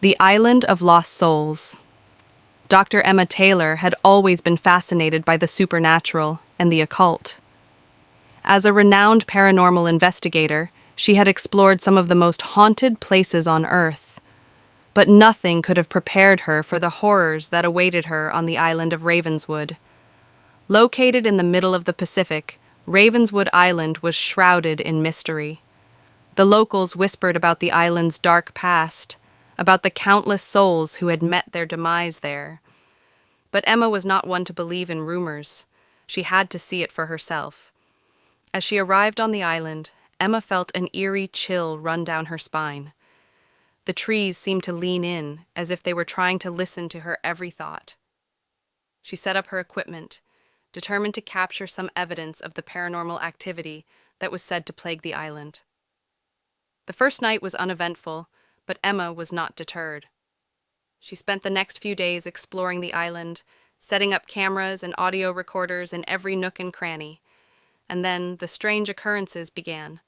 The Island of Lost Souls. Dr. Emma Taylor had always been fascinated by the supernatural and the occult. As a renowned paranormal investigator, she had explored some of the most haunted places on Earth. But nothing could have prepared her for the horrors that awaited her on the island of Ravenswood. Located in the middle of the Pacific, Ravenswood Island was shrouded in mystery. The locals whispered about the island's dark past, about the countless souls who had met their demise there. But Emma was not one to believe in rumors. She had to see it for herself. As she arrived on the island, Emma felt an eerie chill run down her spine. The trees seemed to lean in, as if they were trying to listen to her every thought. She set up her equipment, determined to capture some evidence of the paranormal activity that was said to plague the island. The first night was uneventful, but Emma was not deterred. She spent the next few days exploring the island, setting up cameras and audio recorders in every nook and cranny. And then the strange occurrences began.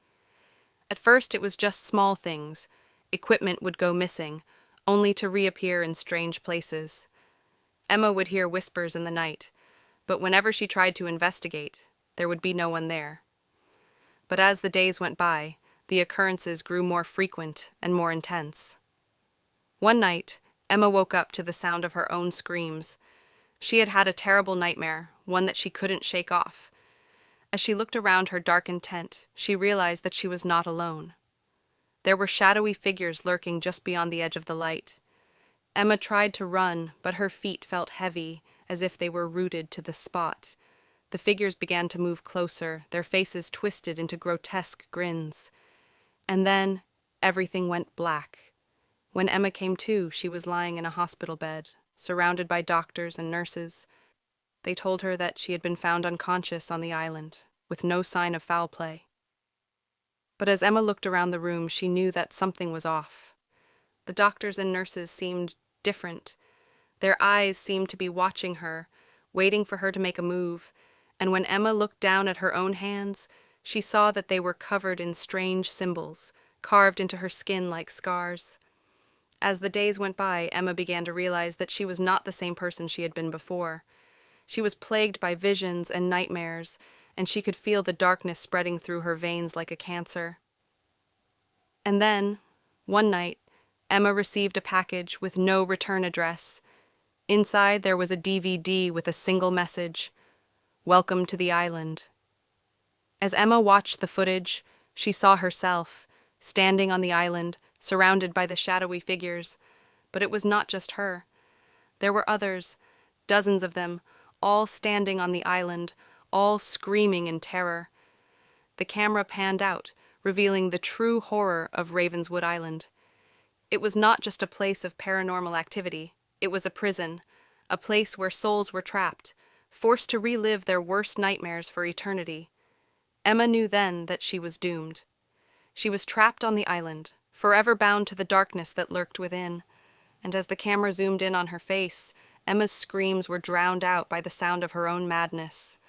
At first it was just small things. Equipment would go missing, only to reappear in strange places. Emma would hear whispers in the night, but whenever she tried to investigate, there would be no one there. But as the days went by, the occurrences grew more frequent and more intense. One night, Emma woke up to the sound of her own screams. She had had a terrible nightmare, one that she couldn't shake off. As she looked around her darkened tent, she realized that she was not alone. There were shadowy figures lurking just beyond the edge of the light. Emma tried to run, but her feet felt heavy, as if they were rooted to the spot. The figures began to move closer, their faces twisted into grotesque grins. And then, everything went black. When Emma came to, she was lying in a hospital bed, surrounded by doctors and nurses. They told her that she had been found unconscious on the island, with no sign of foul play. But as Emma looked around the room, she knew that something was off. The doctors and nurses seemed different. Their eyes seemed to be watching her, waiting for her to make a move, and when Emma looked down at her own hands, she saw that they were covered in strange symbols, carved into her skin like scars. As the days went by, Emma began to realize that she was not the same person she had been before. She was plagued by visions and nightmares, and she could feel the darkness spreading through her veins like a cancer. And then, one night, Emma received a package with no return address. Inside there was a DVD with a single message: "Welcome to the island." As Emma watched the footage, she saw herself, standing on the island, surrounded by the shadowy figures. But it was not just her. There were others, dozens of them, all standing on the island, all screaming in terror. The camera panned out, revealing the true horror of Ravenswood Island. It was not just a place of paranormal activity. It was a prison, a place where souls were trapped, forced to relive their worst nightmares for eternity. Emma knew then that she was doomed. She was trapped on the island, forever bound to the darkness that lurked within. And as the camera zoomed in on her face, Emma's screams were drowned out by the sound of her own madness.